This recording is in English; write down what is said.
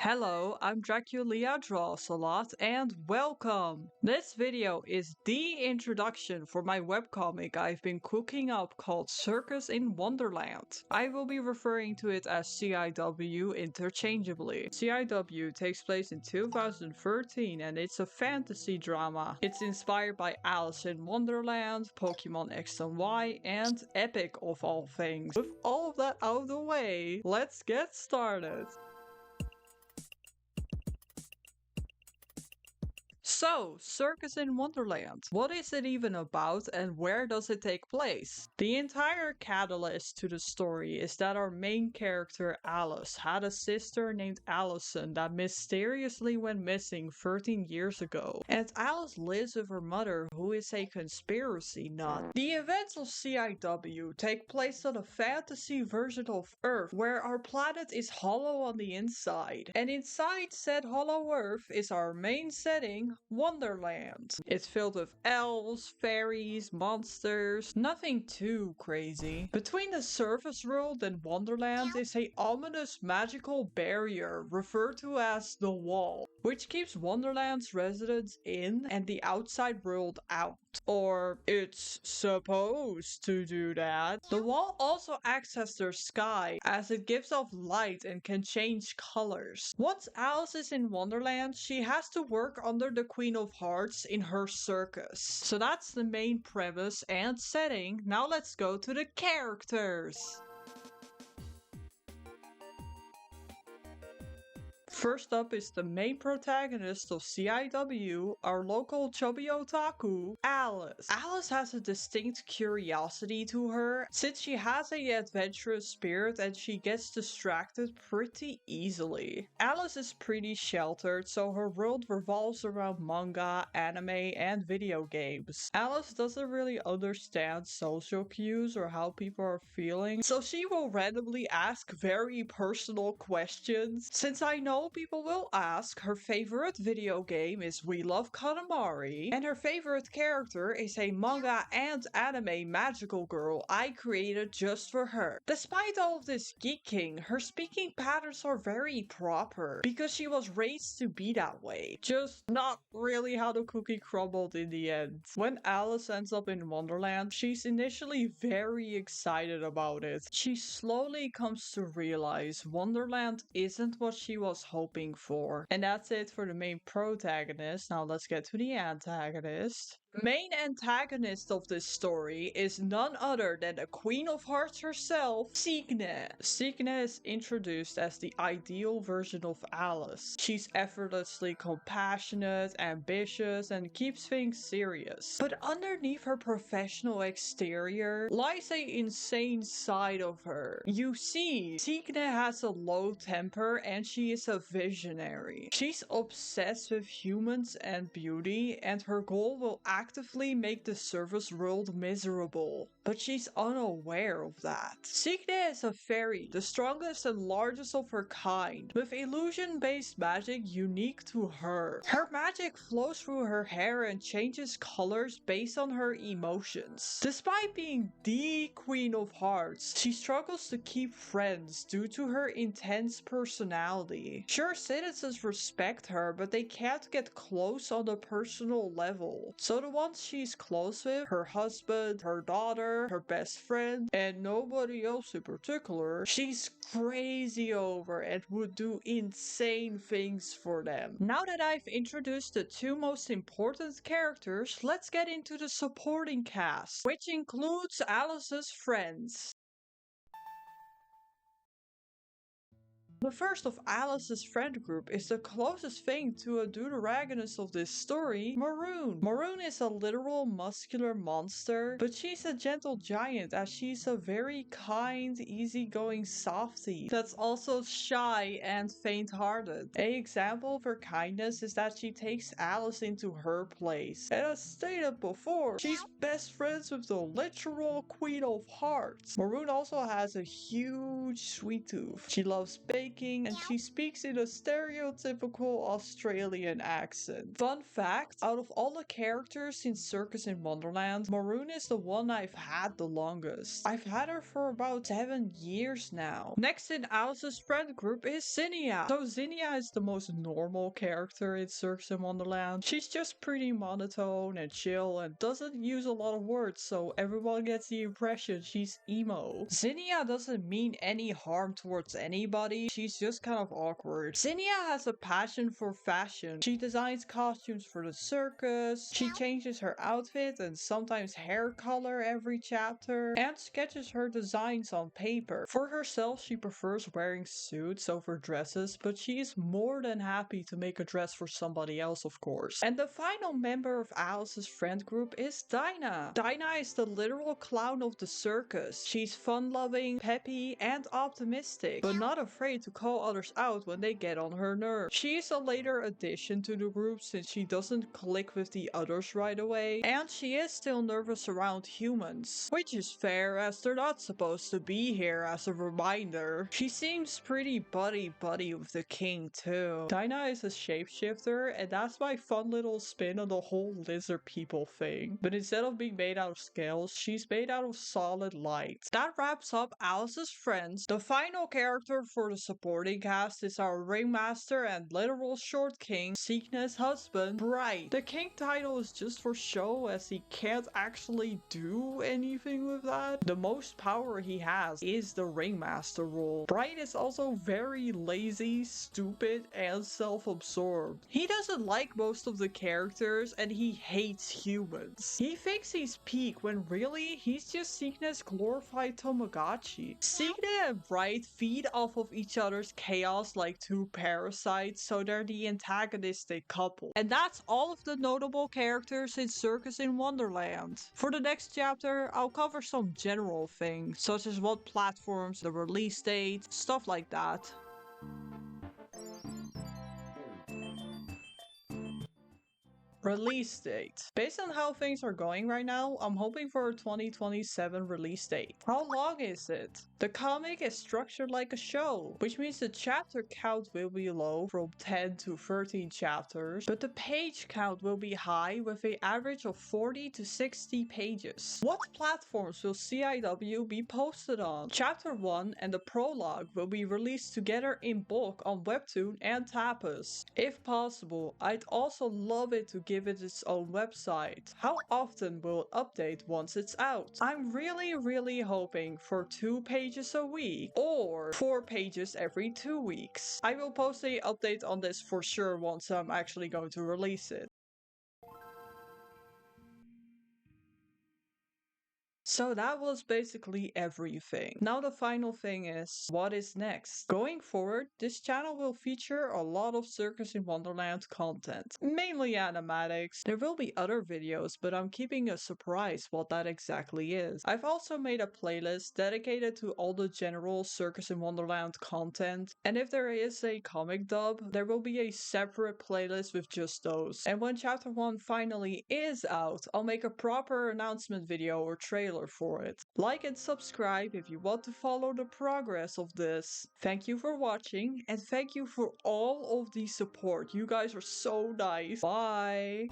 Hello, I'm Draculia Drawsalot and welcome! This video is the introduction for my webcomic I've been cooking up called Circus in Wonderland. I will be referring to it as CIW interchangeably. CIW takes place in 2013 and it's a fantasy drama. It's inspired by Alice in Wonderland, Pokemon X and Y, and Epic of all things. With all of that out of the way, let's get started! So, Circus in Wonderland. What is it even about and where does it take place? The entire catalyst to the story is that our main character Alice had a sister named Allison that mysteriously went missing 13 years ago. And Alice lives with her mother who is a conspiracy nut. The events of CIW take place on a fantasy version of Earth where our planet is hollow on the inside. And inside said hollow Earth is our main setting, Wonderland. It's filled with elves, fairies, monsters, nothing too crazy. Between the surface world and Wonderland is a ominous magical barrier referred to as the Wall, which keeps Wonderland's residents in and the outside world out. Or it's supposed to do that. The wall also acts as their sky, as it gives off light and can change colors. Once Alice is in Wonderland, she has to work under the Queen of Hearts in her circus. So that's the main premise and setting. Now let's go to the characters. First up is the main protagonist of CIW, our local chubby otaku, Alice. Alice has a distinct curiosity to her, since she has an adventurous spirit and she gets distracted pretty easily. Alice is pretty sheltered, so her world revolves around manga, anime, and video games. Alice doesn't really understand social cues or how people are feeling, so she will randomly ask very personal questions. Since I know people will ask, her favorite video game is We Love Katamari, and her favorite character is a manga and anime magical girl I created just for her. Despite all of this geeking, her speaking patterns are very proper, because she was raised to be that way. Just not really how the cookie crumbled in the end. When Alice ends up in Wonderland, she's initially very excited about it. She slowly comes to realize Wonderland isn't what she was hoping for. And that's it for the main protagonist. Now let's get to the antagonist. The main antagonist of this story is none other than the Queen of Hearts herself, Signe. Signe is introduced as the ideal version of Alice. She's effortlessly compassionate, ambitious, and keeps things serious. But underneath her professional exterior lies an insane side of her. You see, Signe has a low temper and she is a visionary. She's obsessed with humans and beauty, and her goal will actively make the surface world miserable. But she's unaware of that. Signe is a fairy, the strongest and largest of her kind, with illusion-based magic unique to her. Her magic flows through her hair and changes colors based on her emotions. Despite being the Queen of Hearts, she struggles to keep friends due to her intense personality. Sure, citizens respect her, but they can't get close on a personal level. So the ones she's close with, her husband, her daughter, her best friend, and nobody else in particular, she's crazy over and would do insane things for them. Now that I've introduced the two most important characters, let's get into the supporting cast, which includes Alice's friends. The first of Alice's friend group is the closest thing to a deuteragonist of this story, Maroon. Maroon is a literal muscular monster, but she's a gentle giant as she's a very kind, easygoing softie that's also shy and faint-hearted. An example of her kindness is that she takes Alice into her place. And as stated before, she's best friends with the literal Queen of Hearts. Maroon also has a huge sweet tooth. She loves baking, baking, and she speaks in a stereotypical Australian accent. Fun fact, out of all the characters in Circus in Wonderland, Maroon is the one I've had the longest. I've had her for about 7 years now. Next in Alice's friend group is Zinnia. So Zinnia is the most normal character in Circus in Wonderland. She's just pretty monotone and chill and doesn't use a lot of words, so everyone gets the impression she's emo. Zinnia doesn't mean any harm towards anybody, she's just kind of awkward. Zinnia has a passion for fashion. She designs costumes for the circus, she changes her outfit and sometimes hair color every chapter, and sketches her designs on paper. For herself, she prefers wearing suits over dresses, but she is more than happy to make a dress for somebody else, of course. And the final member of Alice's friend group is Dinah. Dinah is the literal clown of the circus. She's fun-loving, peppy, and optimistic, but not afraid to call others out when they get on her nerves. She is a later addition to the group since she doesn't click with the others right away, and she is still nervous around humans, which is fair as they're not supposed to be here as a reminder. She seems pretty buddy-buddy with the king too. Dinah is a shapeshifter, and that's my fun little spin on the whole lizard people thing. But instead of being made out of scales, she's made out of solid light. That wraps up Alice's friends. The final character for the supporting cast is our ringmaster and literal short king, Cygnus' husband, Bright. The king title is just for show as he can't actually do anything with that. The most power he has is the ringmaster role. Bright is also very lazy, stupid, and self-absorbed. He doesn't like most of the characters and he hates humans. He thinks he's Peak when really he's just Cygnus' glorified Tamagotchi. Cygnus and Bright feed off of each other's chaos like two parasites, so they're the antagonistic couple. And that's all of the notable characters in Circus in Wonderland. For the next chapter, I'll cover some general things, such as what platforms, the release date, stuff like that. Release date. Based on how things are going right now, I'm hoping for a 2027 release date. How long is it? The comic is structured like a show, which means the chapter count will be low from 10 to 13 chapters, but the page count will be high with an average of 40 to 60 pages. What platforms will CIW be posted on? Chapter 1 and the prologue will be released together in bulk on Webtoon and Tapas. If possible, I'd also love it to give it its own website. How often will it update once it's out? I'm really hoping for 2 pages a week or 4 pages every 2 weeks. I will post an update on this for sure once I'm actually going to release it. So that was basically everything. Now the final thing is, what is next? Going forward, this channel will feature a lot of Circus in Wonderland content, mainly animatics. There will be other videos, but I'm keeping a surprise what that exactly is. I've also made a playlist dedicated to all the general Circus in Wonderland content, and if there is a comic dub, there will be a separate playlist with just those. And when chapter 1 finally is out, I'll make a proper announcement video or trailer for it. Like and subscribe if you want to follow the progress of this. Thank you for watching and thank you for all of the support. You guys are so nice. Bye!